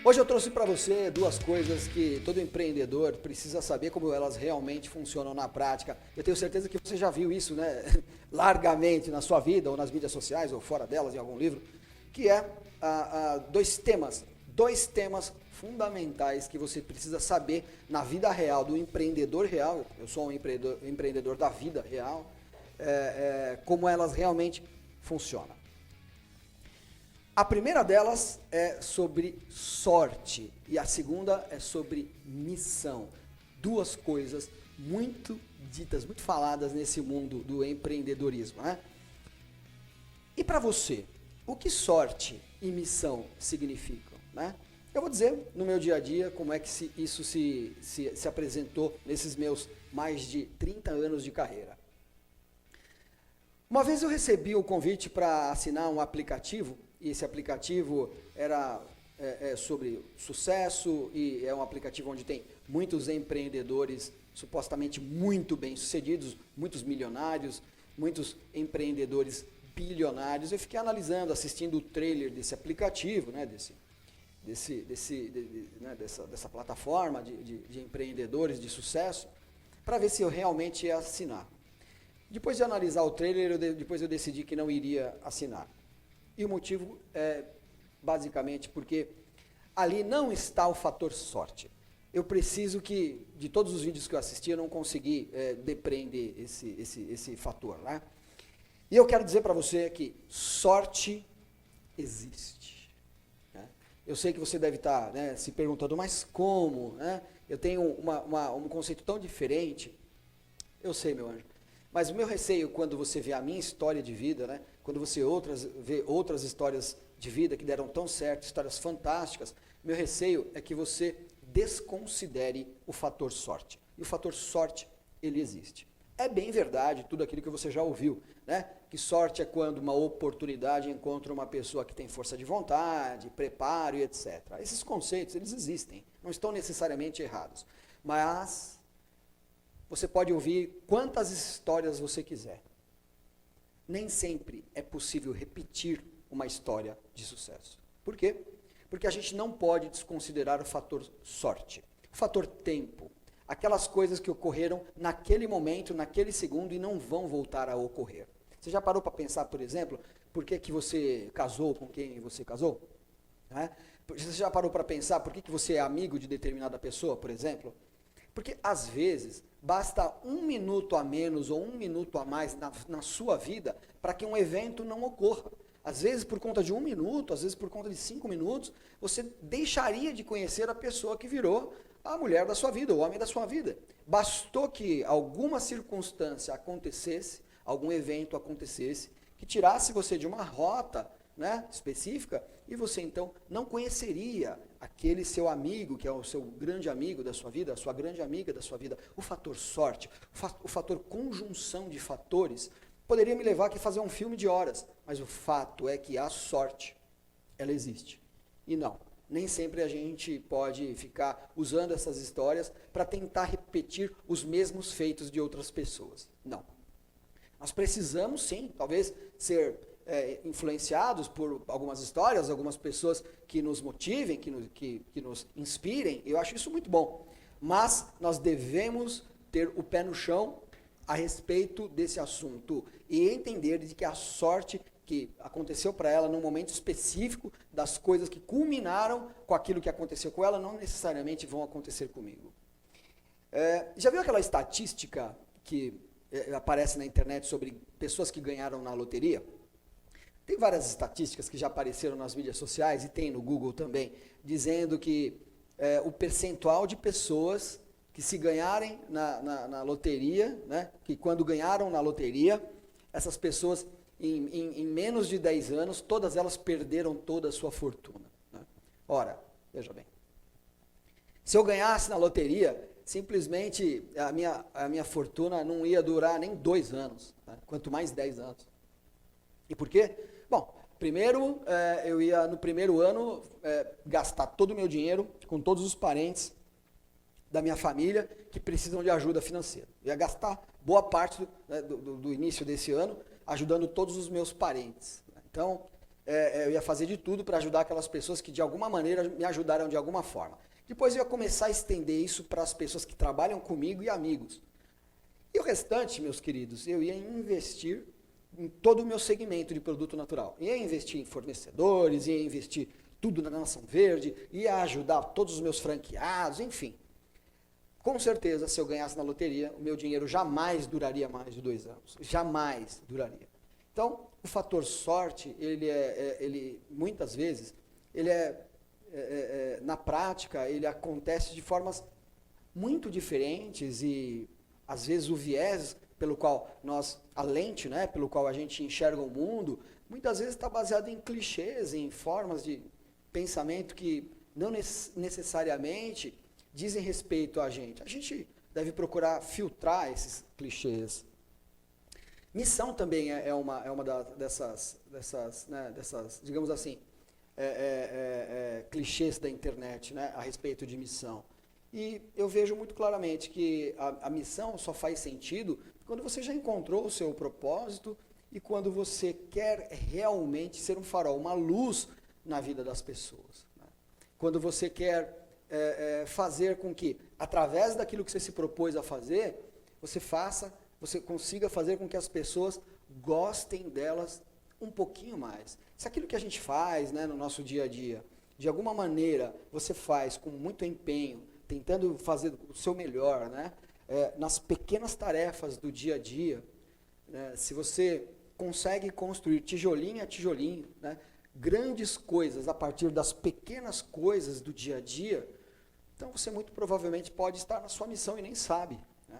Hoje eu trouxe para você duas coisas que todo empreendedor precisa saber como elas realmente funcionam na prática. Eu tenho certeza que você já viu isso, né, largamente na sua vida, ou nas mídias sociais, ou fora delas, em algum livro, que é dois temas fundamentais que você precisa saber na vida real, do empreendedor real. Eu sou um empreendedor da vida real, como elas realmente funcionam. A primeira delas é sobre sorte e a segunda é sobre missão. Duas coisas muito ditas, muito faladas nesse mundo do empreendedorismo, né? E para você, o que sorte e missão significam, né? Eu vou dizer no meu dia a dia como é que isso se apresentou nesses meus mais de 30 anos de carreira. Uma vez eu recebi o convite para assinar um aplicativo, e esse aplicativo era sobre sucesso, e é um aplicativo onde tem muitos empreendedores supostamente muito bem-sucedidos, muitos milionários, muitos empreendedores bilionários. Eu fiquei analisando, assistindo o trailer desse aplicativo, né, dessa plataforma de empreendedores de sucesso, para ver se eu realmente ia assinar. Depois de analisar o trailer, depois eu decidi que não iria assinar. E o motivo é basicamente porque ali não está o fator sorte. Eu preciso que, de todos os vídeos que eu assisti, eu não consegui depreender esse fator, né? E eu quero dizer para você que sorte existe, né? Eu sei que você deve estar, né, se perguntando, mas como, né? Eu tenho um conceito tão diferente. Eu sei, meu anjo. Mas o meu receio, quando você vê a minha história de vida, né, quando você vê outras histórias de vida que deram tão certo, histórias fantásticas, meu receio é que você desconsidere o fator sorte. E o fator sorte, ele existe. É bem verdade tudo aquilo que você já ouviu, né? Que sorte é quando uma oportunidade encontra uma pessoa que tem força de vontade, preparo e etc. Esses conceitos, eles existem, não estão necessariamente errados. Mas você pode ouvir quantas histórias você quiser. Nem sempre é possível repetir uma história de sucesso. Por quê? Porque a gente não pode desconsiderar o fator sorte, o fator tempo, aquelas coisas que ocorreram naquele momento, naquele segundo e não vão voltar a ocorrer. Você já parou para pensar, por exemplo, por que você casou com quem você casou? Né? Você já parou para pensar por que você é amigo de determinada pessoa, por exemplo? Porque, às vezes, basta um minuto a menos ou um minuto a mais na sua vida para que um evento não ocorra. Às vezes, por conta de um minuto, às vezes, por conta de 5 minutos, você deixaria de conhecer a pessoa que virou a mulher da sua vida, o homem da sua vida. Bastou que alguma circunstância acontecesse, algum evento acontecesse, que tirasse você de uma rota, né, específica, e você então não conheceria aquele seu amigo, que é o seu grande amigo da sua vida, a sua grande amiga da sua vida. O fator sorte, o fator conjunção de fatores, poderia me levar aqui a fazer um filme de horas, mas o fato é que a sorte, ela existe. E não, nem sempre a gente pode ficar usando essas histórias para tentar repetir os mesmos feitos de outras pessoas. Não. Nós precisamos sim, talvez, ser influenciados por algumas histórias, algumas pessoas que nos motivem, que nos inspirem. Eu acho isso muito bom. Mas nós devemos ter o pé no chão a respeito desse assunto e entender de que a sorte que aconteceu para ela num momento específico, das coisas que culminaram com aquilo que aconteceu com ela, não necessariamente vão acontecer comigo. Já viu aquela estatística que aparece na internet sobre pessoas que ganharam na loteria? Tem várias estatísticas que já apareceram nas mídias sociais e tem no Google também, dizendo que o percentual de pessoas que se ganharem na loteria, né, que quando ganharam na loteria, essas pessoas, em menos de 10 anos, todas elas perderam toda a sua fortuna. Né? Ora, veja bem, se eu ganhasse na loteria, simplesmente a minha fortuna não ia durar nem 2 anos, né, quanto mais 10 anos. E por quê? Bom, primeiro, eu ia no primeiro ano gastar todo o meu dinheiro com todos os parentes da minha família que precisam de ajuda financeira. Eu ia gastar boa parte do início desse ano ajudando todos os meus parentes. Então, eu ia fazer de tudo para ajudar aquelas pessoas que de alguma maneira me ajudaram de alguma forma. Depois eu ia começar a estender isso para as pessoas que trabalham comigo e amigos. E o restante, meus queridos, eu ia investir em todo o meu segmento de produto natural. Ia investir em fornecedores, ia investir tudo na Nação Verde, ia ajudar todos os meus franqueados, enfim. Com certeza, se eu ganhasse na loteria, o meu dinheiro jamais duraria mais de 2 anos. Jamais duraria. Então, o fator sorte, ele muitas vezes, na prática, ele acontece de formas muito diferentes e, às vezes, o viés pelo qual a lente, né, pelo qual a gente enxerga o mundo, muitas vezes está baseado em clichês, em formas de pensamento que não necessariamente dizem respeito a gente. A gente deve procurar filtrar esses clichês. Missão também é uma dessas, digamos assim, clichês da internet, né, a respeito de missão. E eu vejo muito claramente que a missão só faz sentido quando você já encontrou o seu propósito e quando você quer realmente ser um farol, uma luz na vida das pessoas. Né? Quando você quer fazer com que, através daquilo que você se propôs a fazer, você consiga fazer com que as pessoas gostem delas um pouquinho mais. Se aquilo que a gente faz, né, no nosso dia a dia, de alguma maneira você faz com muito empenho, tentando fazer o seu melhor, né, nas pequenas tarefas do dia a dia, né, se você consegue construir tijolinho a tijolinho, né, grandes coisas a partir das pequenas coisas do dia a dia, então você muito provavelmente pode estar na sua missão e nem sabe. Né?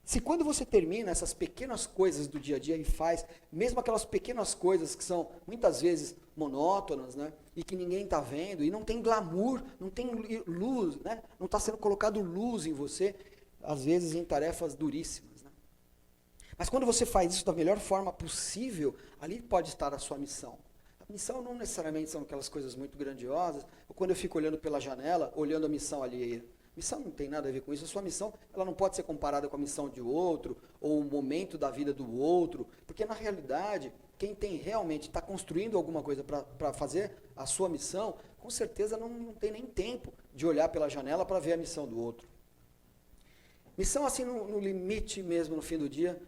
Se quando você termina essas pequenas coisas do dia a dia e faz, mesmo aquelas pequenas coisas que são muitas vezes monótonas, né, e que ninguém está vendo, e não tem glamour, não tem luz, né, não está sendo colocado luz em você, às vezes em tarefas duríssimas. Né? Mas quando você faz isso da melhor forma possível, ali pode estar a sua missão. Missão não necessariamente são aquelas coisas muito grandiosas, ou quando eu fico olhando pela janela, olhando a missão alheia. Missão não tem nada a ver com isso, a sua missão ela não pode ser comparada com a missão de outro, ou o momento da vida do outro, porque na realidade, quem tem realmente, está construindo alguma coisa para fazer a sua missão, com certeza não tem nem tempo de olhar pela janela para ver a missão do outro. Missão assim no limite mesmo, no fim do dia,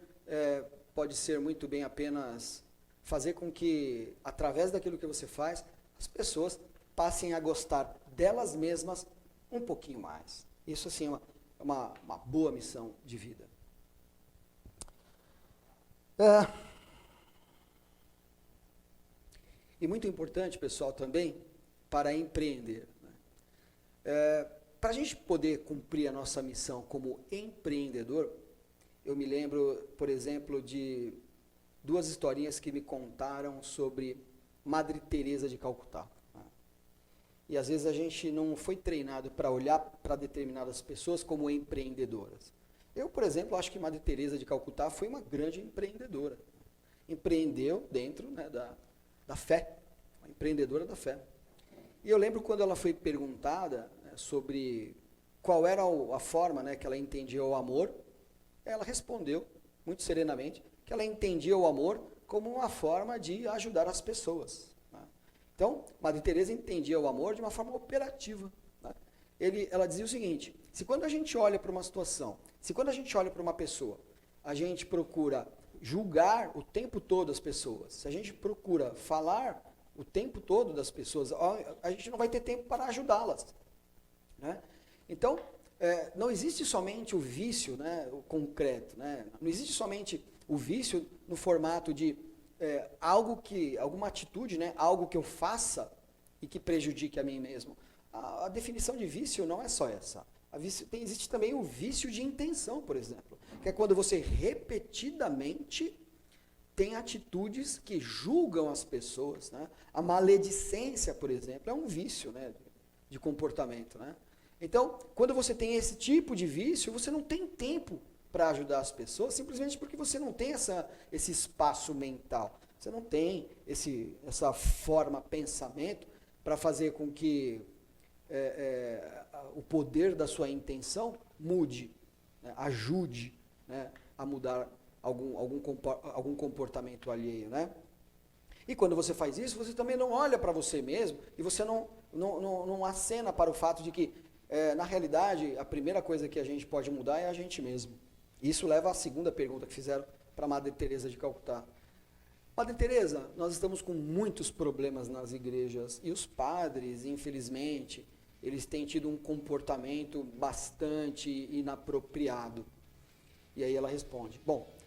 pode ser muito bem apenas fazer com que, através daquilo que você faz, as pessoas passem a gostar delas mesmas um pouquinho mais. Isso, assim, é uma boa missão de vida. E muito importante, pessoal, também, para empreender. Né? Para a gente poder cumprir a nossa missão como empreendedor, eu me lembro, por exemplo, de 2 historinhas que me contaram sobre Madre Teresa de Calcutá. Né? E às vezes a gente não foi treinado para olhar para determinadas pessoas como empreendedoras. Eu, por exemplo, acho que Madre Teresa de Calcutá foi uma grande empreendedora. Empreendeu dentro, né, da fé, uma empreendedora da fé. E eu lembro quando ela foi perguntada, né, sobre qual era a forma, né, que ela entendia o amor, ela respondeu muito serenamente que ela entendia o amor como uma forma de ajudar as pessoas. Né? Então, Madre Teresa entendia o amor de uma forma operativa. Né? Ela dizia o seguinte: se quando a gente olha para uma situação, se quando a gente olha para uma pessoa, a gente procura julgar o tempo todo as pessoas, se a gente procura falar o tempo todo das pessoas, a gente não vai ter tempo para ajudá-las. Né? Então, não existe somente o vício, né, o concreto, né? Não existe somente o vício no formato de alguma atitude, né, algo que eu faça e que prejudique a mim mesmo. A definição de vício não é só essa. Existe também o vício de intenção, por exemplo, que é quando você repetidamente tem atitudes que julgam as pessoas. Né? A maledicência, por exemplo, é um vício, né, de comportamento. Né? Então, quando você tem esse tipo de vício, você não tem tempo para ajudar as pessoas, simplesmente porque você não tem esse espaço mental. Você não tem essa forma, pensamento, para fazer com que o poder da sua intenção mude, né, ajude, né, a mudar algum comportamento alheio. Né? E quando você faz isso, você também não olha para você mesmo e você não acena para o fato de que, na realidade, a primeira coisa que a gente pode mudar é a gente mesmo. Isso leva à segunda pergunta que fizeram para a Madre Teresa de Calcutá. Madre Teresa, nós estamos com muitos problemas nas igrejas e os padres, infelizmente, eles têm tido um comportamento bastante inapropriado. E aí ela responde, bom,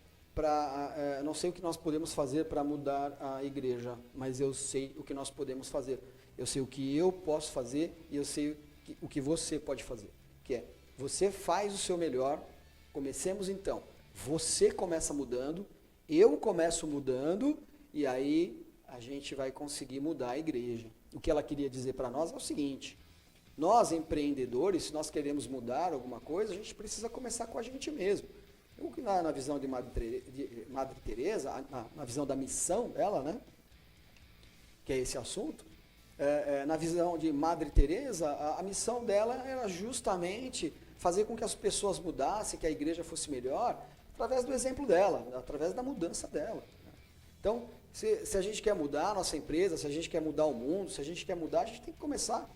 não sei o que nós podemos fazer para mudar a igreja, mas eu sei o que nós podemos fazer. Eu sei o que eu posso fazer e eu sei o que você pode fazer. Que é, você faz o seu melhor, comecemos então. Você começa mudando, eu começo mudando, e aí a gente vai conseguir mudar a igreja. O que ela queria dizer para nós é o seguinte, nós empreendedores, se nós queremos mudar alguma coisa, a gente precisa começar com a gente mesmo. Na visão de Madre Teresa, na visão da missão dela, né, que é esse assunto, na visão de Madre Teresa, a missão dela era justamente fazer com que as pessoas mudassem, que a igreja fosse melhor, através do exemplo dela, através da mudança dela. Então, se a gente quer mudar a nossa empresa, se a gente quer mudar o mundo, se a gente quer mudar, a gente tem que começar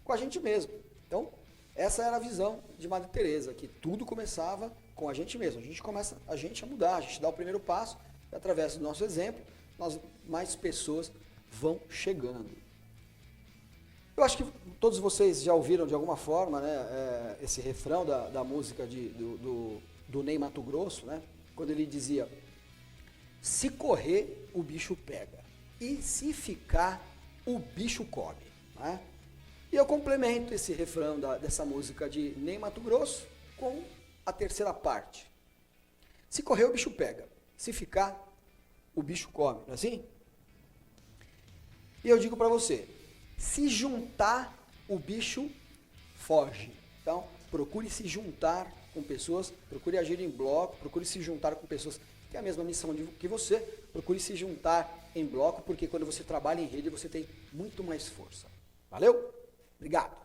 com a gente mesmo. Então, essa era a visão de Madre Teresa, que tudo começava com a gente mesmo. A gente começa a mudar, a gente dá o primeiro passo, e através do nosso exemplo, mais pessoas vão chegando. Eu acho que todos vocês já ouviram de alguma forma, né, esse refrão da música do Ney Matogrosso, né, quando ele dizia, se correr, o bicho pega, e se ficar, o bicho come. Né? E eu complemento esse refrão dessa música de Ney Matogrosso com a terceira parte. Se correr, o bicho pega, se ficar, o bicho come, não é assim? E eu digo para você, se juntar, o bicho foge. Então, procure se juntar com pessoas, procure agir em bloco, procure se juntar com pessoas que têm a mesma missão que você, procure se juntar em bloco, porque quando você trabalha em rede, você tem muito mais força. Valeu? Obrigado.